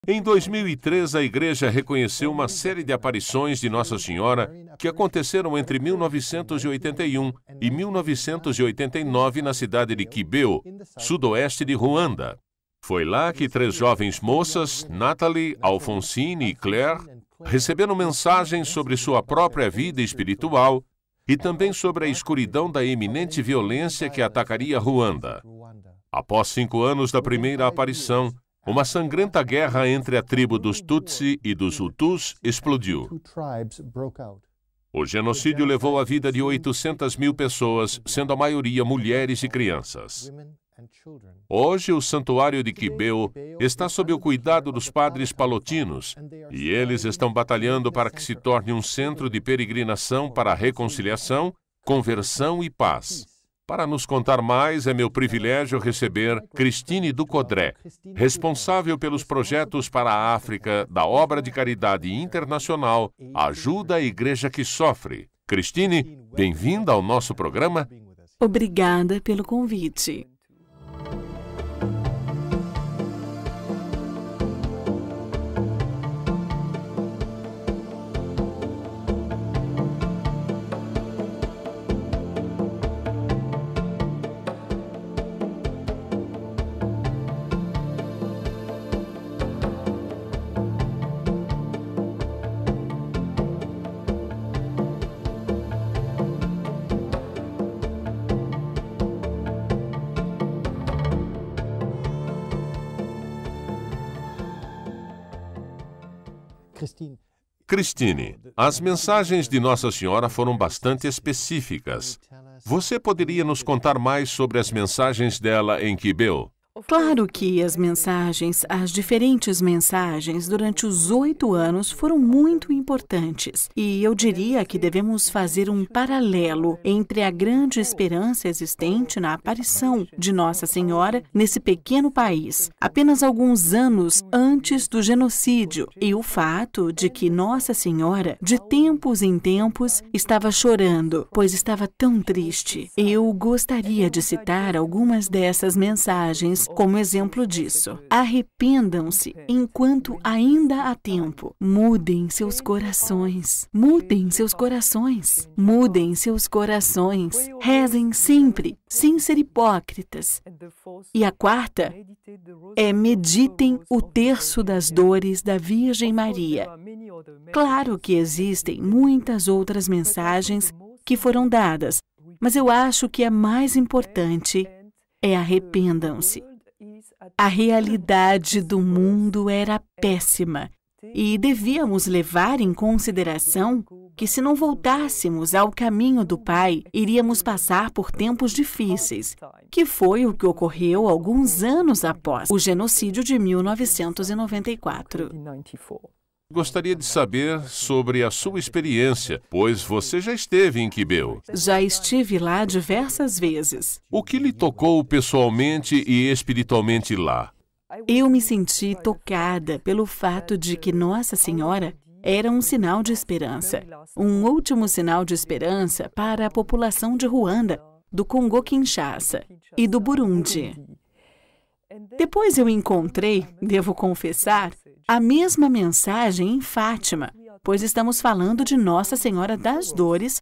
Em 2003, a Igreja reconheceu uma série de aparições de Nossa Senhora que aconteceram entre 1981 e 1989 na cidade de Kibeo, sudoeste de Ruanda. Foi lá que 3 jovens moças, Natalie, Alphonsine e Claire, receberam mensagens sobre sua própria vida espiritual e também sobre a escuridão da iminente violência que atacaria Ruanda. Após 5 anos da primeira aparição, uma sangrenta guerra entre a tribo dos Tutsi e dos Hutus explodiu. O genocídio levou a vida de 800.000 pessoas, sendo a maioria mulheres e crianças. Hoje, o santuário de Kibeo está sob o cuidado dos padres palotinos e eles estão batalhando para que se torne um centro de peregrinação para a reconciliação, conversão e paz. Para nos contar mais, é meu privilégio receber Christine Ducodré, responsável pelos projetos para a África da obra de caridade internacional Ajuda a Igreja que Sofre. Christine, bem-vinda ao nosso programa. Obrigada pelo convite. Christine, as mensagens de Nossa Senhora foram bastante específicas. Você poderia nos contar mais sobre as mensagens dela em Kibeo? Claro que as diferentes mensagens durante os 8 anos foram muito importantes. E eu diria que devemos fazer um paralelo entre a grande esperança existente na aparição de Nossa Senhora nesse pequeno país, apenas alguns anos antes do genocídio, e o fato de que Nossa Senhora, de tempos em tempos, estava chorando, pois estava tão triste. Eu gostaria de citar algumas dessas mensagens como exemplo disso. Arrependam-se enquanto ainda há tempo. Mudem seus corações. Mudem seus corações. Mudem seus corações. Rezem sempre, sem ser hipócritas. E a 4ª é meditem o terço das dores da Virgem Maria. Claro que existem muitas outras mensagens que foram dadas, mas eu acho que a mais importante é arrependam-se. A realidade do mundo era péssima e devíamos levar em consideração que, se não voltássemos ao caminho do Pai, iríamos passar por tempos difíceis, que foi o que ocorreu alguns anos após o genocídio de 1994. Gostaria de saber sobre a sua experiência, pois você já esteve em Kibeo. Já estive lá diversas vezes. O que lhe tocou pessoalmente e espiritualmente lá? Eu me senti tocada pelo fato de que Nossa Senhora era um sinal de esperança, um último sinal de esperança para a população de Ruanda, do Congo-Kinshasa e do Burundi. Depois eu encontrei, devo confessar, a mesma mensagem em Fátima, pois estamos falando de Nossa Senhora das Dores,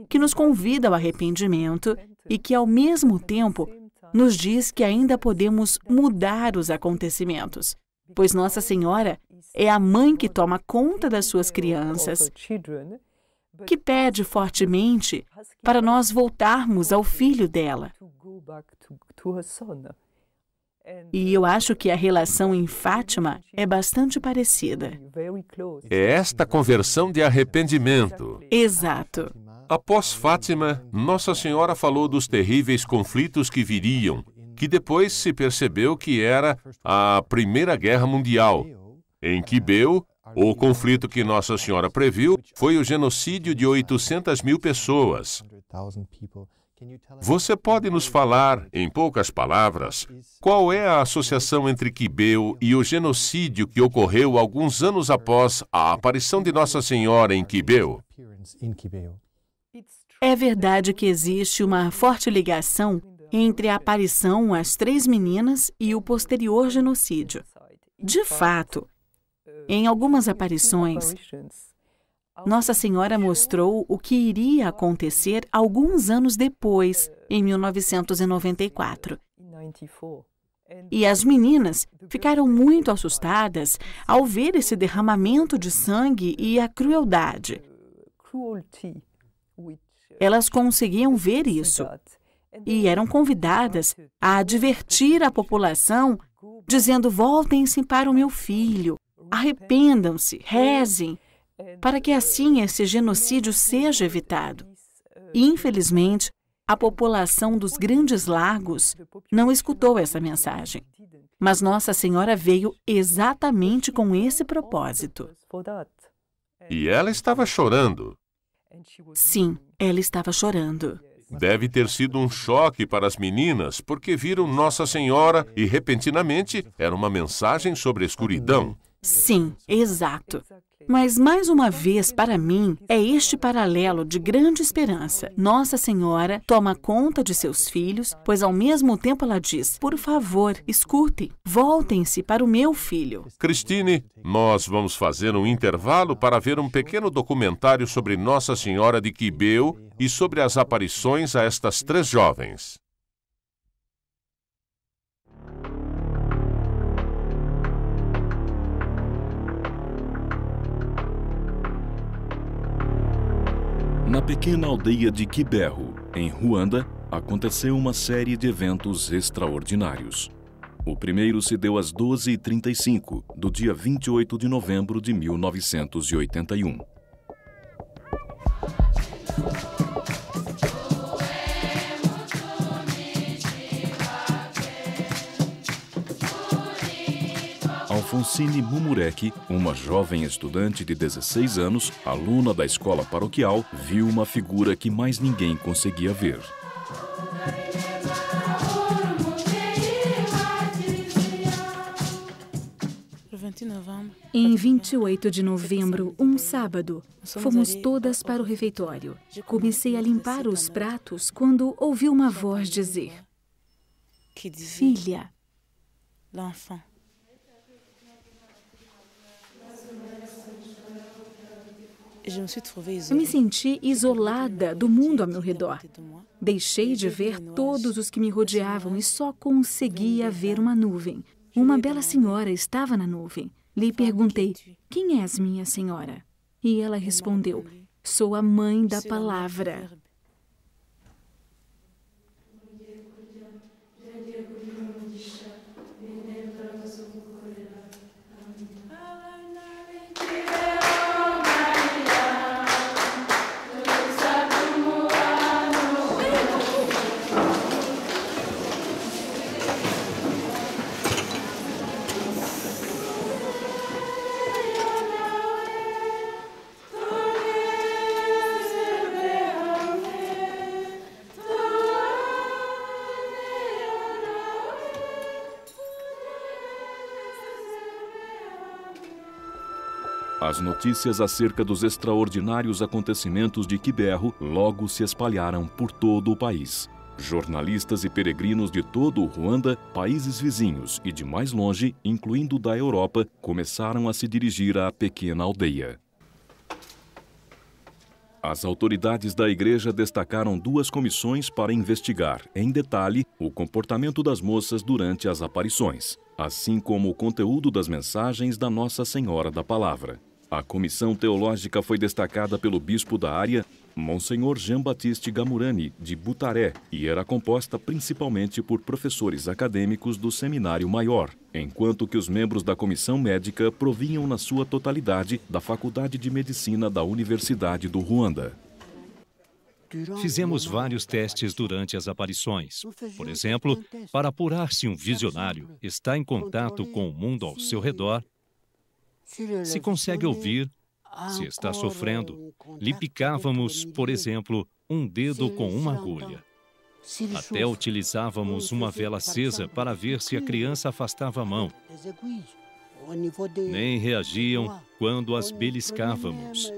que nos convida ao arrependimento e que, ao mesmo tempo, nos diz que ainda podemos mudar os acontecimentos, pois Nossa Senhora é a mãe que toma conta das suas crianças, que pede fortemente para nós voltarmos ao filho dela. E eu acho que a relação em Fátima é bastante parecida. É esta conversão de arrependimento. Exato. Após Fátima, Nossa Senhora falou dos terríveis conflitos que viriam, que depois se percebeu que era a Primeira Guerra Mundial. Em Kibeo, o conflito que Nossa Senhora previu foi o genocídio de 800.000 pessoas. Você pode nos falar, em poucas palavras, qual é a associação entre Kibeo e o genocídio que ocorreu alguns anos após a aparição de Nossa Senhora em Kibeo? É verdade que existe uma forte ligação entre a aparição às 3 meninas e o posterior genocídio. De fato, em algumas aparições, Nossa Senhora mostrou o que iria acontecer alguns anos depois, em 1994. E as meninas ficaram muito assustadas ao ver esse derramamento de sangue e a crueldade. Elas conseguiam ver isso e eram convidadas a advertir a população, dizendo: voltem-se para o meu filho, arrependam-se, rezem, para que assim esse genocídio seja evitado. E, infelizmente, a população dos Grandes Lagos não escutou essa mensagem. Mas Nossa Senhora veio exatamente com esse propósito. E ela estava chorando. Sim, ela estava chorando. Deve ter sido um choque para as meninas, porque viram Nossa Senhora e, repentinamente, era uma mensagem sobre a escuridão. Sim, exato. Mas, mais uma vez, para mim, é este paralelo de grande esperança. Nossa Senhora toma conta de seus filhos, pois ao mesmo tempo ela diz: por favor, escutem, voltem-se para o meu filho. Cristine, nós vamos fazer um intervalo para ver um pequeno documentário sobre Nossa Senhora de Quibeu e sobre as aparições a estas 3 jovens. Na pequena aldeia de Kibeho, em Ruanda, aconteceu uma série de eventos extraordinários. O primeiro se deu às 12h35, do dia 28 de novembro de 1981. Alfonsine Mumureki, uma jovem estudante de 16 anos, aluna da escola paroquial, viu uma figura que mais ninguém conseguia ver. Em 28 de novembro, um sábado, fomos todas para o refeitório. Comecei a limpar os pratos quando ouvi uma voz dizer: filha. Eu me senti isolada do mundo ao meu redor. Deixei de ver todos os que me rodeavam e só conseguia ver uma nuvem. Uma bela senhora estava na nuvem. Lhe perguntei: quem és, minha senhora? E ela respondeu: sou a mãe da palavra. As notícias acerca dos extraordinários acontecimentos de Kibeho logo se espalharam por todo o país. Jornalistas e peregrinos de todo o Ruanda, países vizinhos e de mais longe, incluindo da Europa, começaram a se dirigir à pequena aldeia. As autoridades da igreja destacaram 2 comissões para investigar, em detalhe, o comportamento das moças durante as aparições, assim como o conteúdo das mensagens da Nossa Senhora da Palavra. A comissão teológica foi destacada pelo bispo da área, Monsenhor Jean-Baptiste Gamurani, de Butaré, e era composta principalmente por professores acadêmicos do Seminário Maior, enquanto que os membros da comissão médica provinham na sua totalidade da Faculdade de Medicina da Universidade do Ruanda. Fizemos vários testes durante as aparições. Por exemplo, para apurar se um visionário está em contato com o mundo ao seu redor, se consegue ouvir, se está sofrendo, lhe picávamos, por exemplo, um dedo com uma agulha. Até utilizávamos uma vela acesa para ver se a criança afastava a mão. Nem reagiam quando as beliscávamos.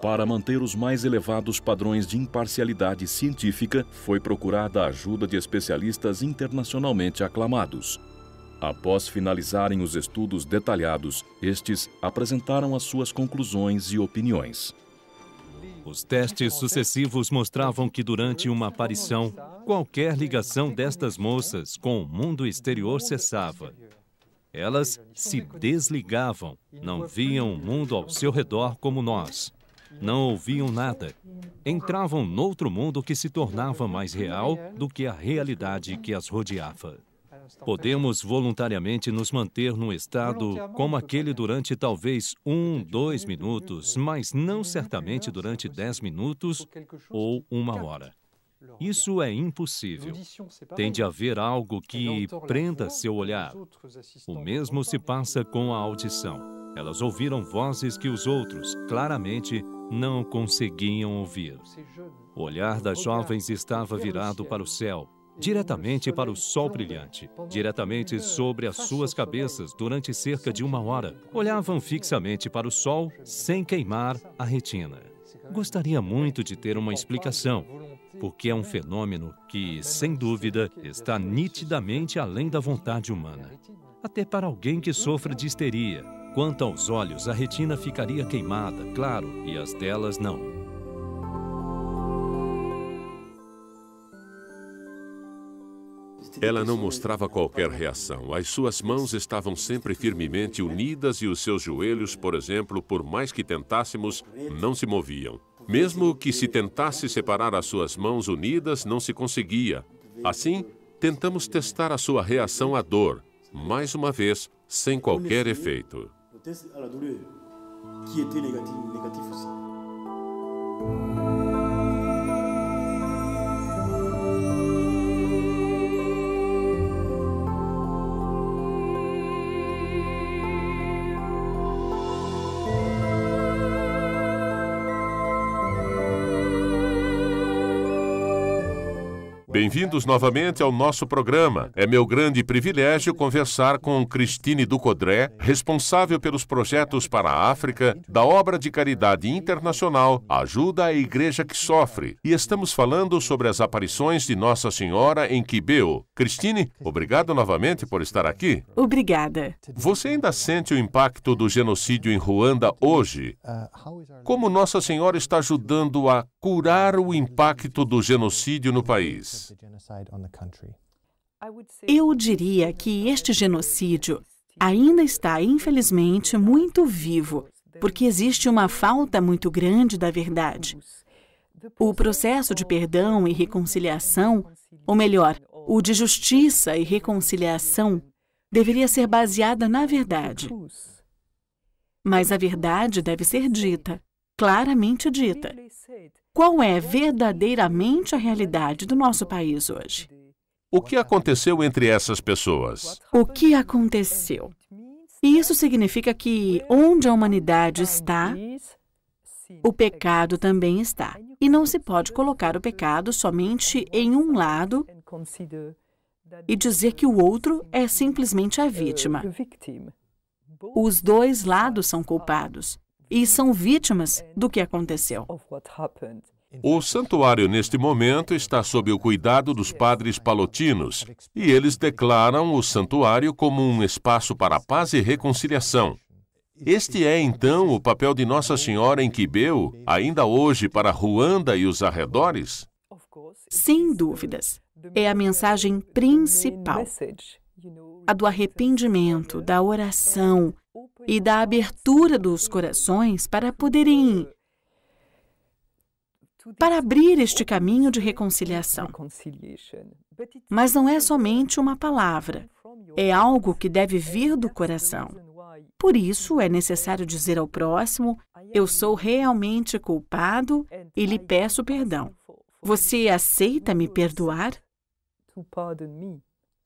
Para manter os mais elevados padrões de imparcialidade científica, foi procurada a ajuda de especialistas internacionalmente aclamados. Após finalizarem os estudos detalhados, estes apresentaram as suas conclusões e opiniões. Os testes sucessivos mostravam que durante uma aparição, qualquer ligação destas moças com o mundo exterior cessava. Elas se desligavam, não viam o mundo ao seu redor como nós. Não ouviam nada. Entravam noutro mundo que se tornava mais real do que a realidade que as rodeava. Podemos voluntariamente nos manter num estado como aquele durante talvez 1, 2 minutos, mas não certamente durante 10 minutos ou 1 hora. Isso é impossível. Tem de haver algo que prenda seu olhar. O mesmo se passa com a audição. Elas ouviram vozes que os outros, claramente, não conseguiam ouvir. O olhar das jovens estava virado para o céu, diretamente para o sol brilhante, diretamente sobre as suas cabeças durante cerca de 1 hora. Olhavam fixamente para o sol sem queimar a retina. Gostaria muito de ter uma explicação, porque é um fenômeno que, sem dúvida, está nitidamente além da vontade humana. Até para alguém que sofre de histeria. Quanto aos olhos, a retina ficaria queimada, claro, e as delas não. Ela não mostrava qualquer reação. As suas mãos estavam sempre firmemente unidas e os seus joelhos, por exemplo, por mais que tentássemos, não se moviam. Mesmo que se tentasse separar as suas mãos unidas, não se conseguia. Assim, tentamos testar a sua reação à dor. Mais uma vez, sem qualquer efeito. Bem-vindos novamente ao nosso programa. É meu grande privilégio conversar com Christine Ducodré, responsável pelos projetos para a África, da obra de caridade internacional Ajuda à Igreja que Sofre. E estamos falando sobre as aparições de Nossa Senhora em Kibeho. Christine, obrigado novamente por estar aqui. Obrigada. Você ainda sente o impacto do genocídio em Ruanda hoje? Como Nossa Senhora está ajudando a curar o impacto do genocídio no país? Eu diria que este genocídio ainda está, infelizmente, muito vivo, porque existe uma falta muito grande da verdade. O processo de perdão e reconciliação, ou melhor, o de justiça e reconciliação, deveria ser baseada na verdade. Mas a verdade deve ser dita, claramente dita. Qual é verdadeiramente a realidade do nosso país hoje? O que aconteceu entre essas pessoas? O que aconteceu? E isso significa que onde a humanidade está, o pecado também está. E não se pode colocar o pecado somente em um lado e dizer que o outro é simplesmente a vítima. Os dois lados são culpados e são vítimas do que aconteceu. O santuário, neste momento, está sob o cuidado dos padres palotinos, e eles declaram o santuário como um espaço para paz e reconciliação. Este é, então, o papel de Nossa Senhora em Kibeho, ainda hoje para Ruanda e os arredores? Sem dúvidas. É a mensagem principal. A do arrependimento, da oração e da abertura dos corações para abrir este caminho de reconciliação. Mas não é somente uma palavra, é algo que deve vir do coração. Por isso, é necessário dizer ao próximo: eu sou realmente culpado e lhe peço perdão. Você aceita me perdoar?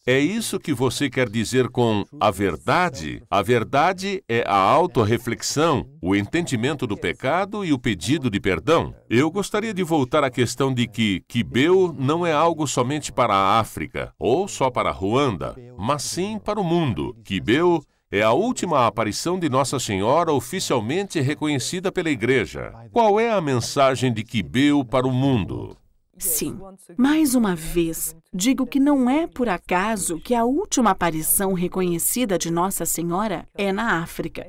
É isso que você quer dizer com a verdade? A verdade é a autorreflexão, o entendimento do pecado e o pedido de perdão. Eu gostaria de voltar à questão de que Kibeho não é algo somente para a África, ou só para Ruanda, mas sim para o mundo. Kibeho é a última aparição de Nossa Senhora oficialmente reconhecida pela Igreja. Qual é a mensagem de Kibeho para o mundo? Sim, mais uma vez, digo que não é por acaso que a última aparição reconhecida de Nossa Senhora é na África.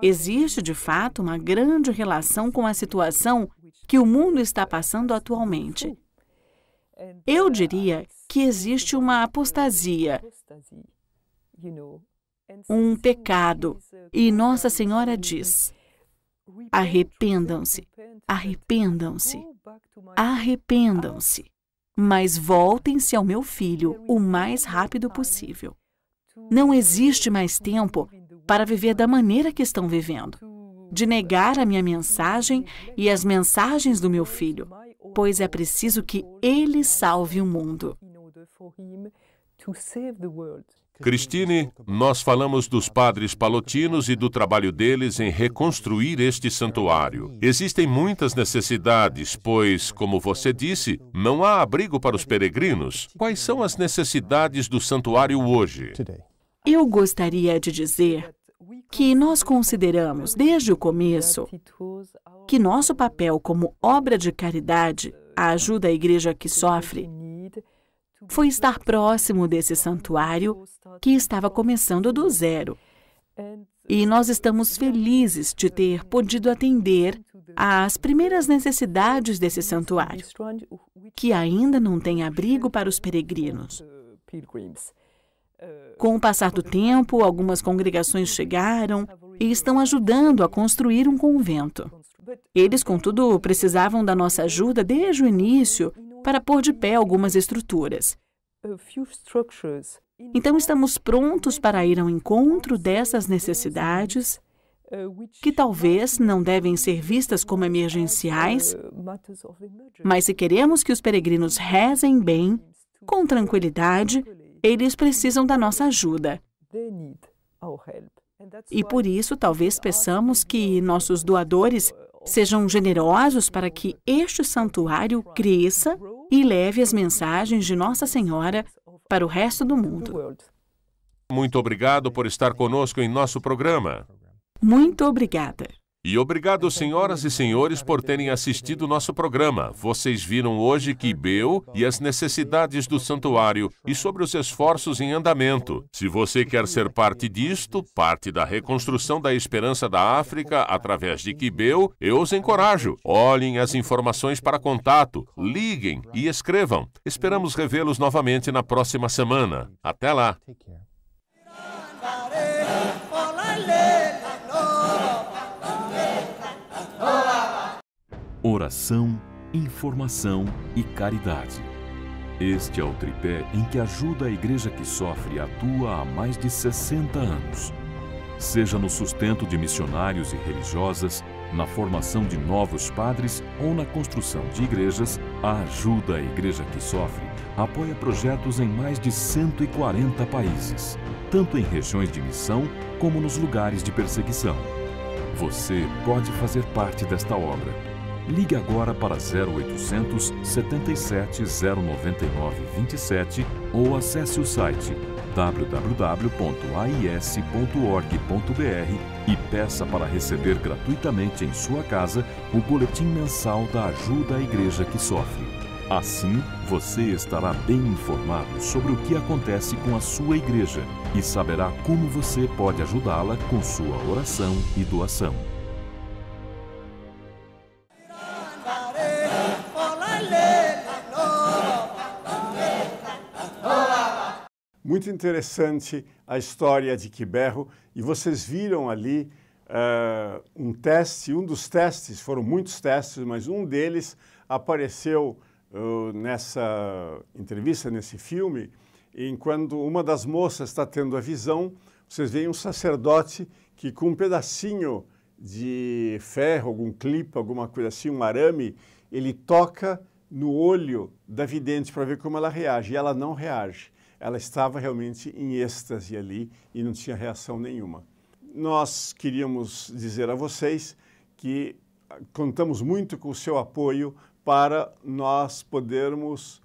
Existe, de fato, uma grande relação com a situação que o mundo está passando atualmente. Eu diria que existe uma apostasia, um pecado, e Nossa Senhora diz: arrependam-se, arrependam-se, arrependam-se, mas voltem-se ao meu filho o mais rápido possível. Não existe mais tempo para viver da maneira que estão vivendo, de negar a minha mensagem e as mensagens do meu filho, pois é preciso que ele salve o mundo. Christine, nós falamos dos padres palotinos e do trabalho deles em reconstruir este santuário. Existem muitas necessidades, pois, como você disse, não há abrigo para os peregrinos. Quais são as necessidades do santuário hoje? Eu gostaria de dizer que nós consideramos, desde o começo, que nosso papel como obra de caridade, a ajuda à igreja que sofre, foi estar próximo desse santuário que estava começando do zero. E nós estamos felizes de ter podido atender às primeiras necessidades desse santuário, que ainda não tem abrigo para os peregrinos. Com o passar do tempo, algumas congregações chegaram e estão ajudando a construir um convento. Eles, contudo, precisavam da nossa ajuda desde o início para pôr de pé algumas estruturas. Então, estamos prontos para ir ao encontro dessas necessidades, que talvez não devem ser vistas como emergenciais, mas se queremos que os peregrinos rezem bem, com tranquilidade, eles precisam da nossa ajuda. E por isso, talvez peçamos que nossos doadores sejam generosos para que este santuário cresça e leve as mensagens de Nossa Senhora para o resto do mundo. Muito obrigado por estar conosco em nosso programa. Muito obrigada. E obrigado, senhoras e senhores, por terem assistido nosso programa. Vocês viram hoje Quibeu e as necessidades do santuário e sobre os esforços em andamento. Se você quer ser parte disto, parte da reconstrução da esperança da África através de Quibeu, eu os encorajo. Olhem as informações para contato, liguem e escrevam. Esperamos revê-los novamente na próxima semana. Até lá! Oração, informação e caridade. Este é o tripé em que ajuda a Igreja que Sofre atua há mais de 60 anos. Seja no sustento de missionários e religiosas, na formação de novos padres ou na construção de igrejas, a ajuda à Igreja que Sofre apoia projetos em mais de 140 países, tanto em regiões de missão como nos lugares de perseguição. Você pode fazer parte desta obra. Ligue agora para 0800 77 099 27 ou acesse o site www.ais.org.br e peça para receber gratuitamente em sua casa o boletim mensal da ajuda à Igreja que Sofre. Assim, você estará bem informado sobre o que acontece com a sua igreja e saberá como você pode ajudá-la com sua oração e doação. Muito interessante a história de Quiberro, e vocês viram ali um teste, um dos testes, foram muitos testes, mas um deles apareceu nessa entrevista, nesse filme, enquanto uma das moças está tendo a visão, vocês veem um sacerdote que com um pedacinho de ferro, algum clipe, alguma coisa assim, um arame, ele toca no olho da vidente para ver como ela reage, e ela não reage. Ela estava realmente em êxtase ali e não tinha reação nenhuma. Nós queríamos dizer a vocês que contamos muito com o seu apoio para nós podermos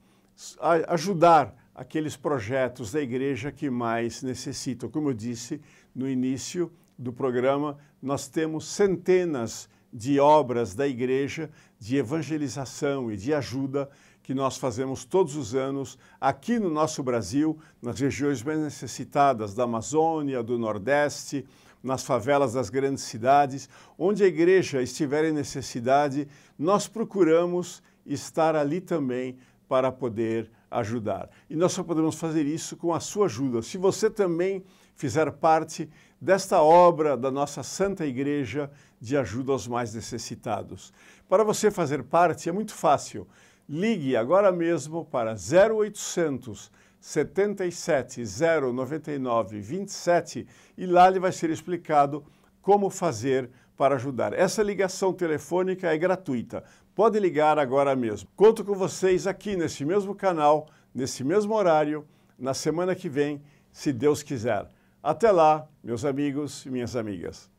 ajudar aqueles projetos da igreja que mais necessitam. Como eu disse no início do programa, nós temos centenas de obras da igreja de evangelização e de ajuda que nós fazemos todos os anos aqui no nosso Brasil, nas regiões mais necessitadas da Amazônia, do Nordeste, nas favelas das grandes cidades. Onde a igreja estiver em necessidade, nós procuramos estar ali também para poder ajudar. E nós só podemos fazer isso com a sua ajuda. Se você também fizer parte desta obra da nossa Santa Igreja de ajuda aos mais necessitados. Para você fazer parte é muito fácil. Ligue agora mesmo para 0800 77 099 27 e lá lhe vai ser explicado como fazer para ajudar. Essa ligação telefônica é gratuita. Pode ligar agora mesmo. Conto com vocês aqui nesse mesmo canal, nesse mesmo horário, na semana que vem, se Deus quiser. Até lá, meus amigos e minhas amigas.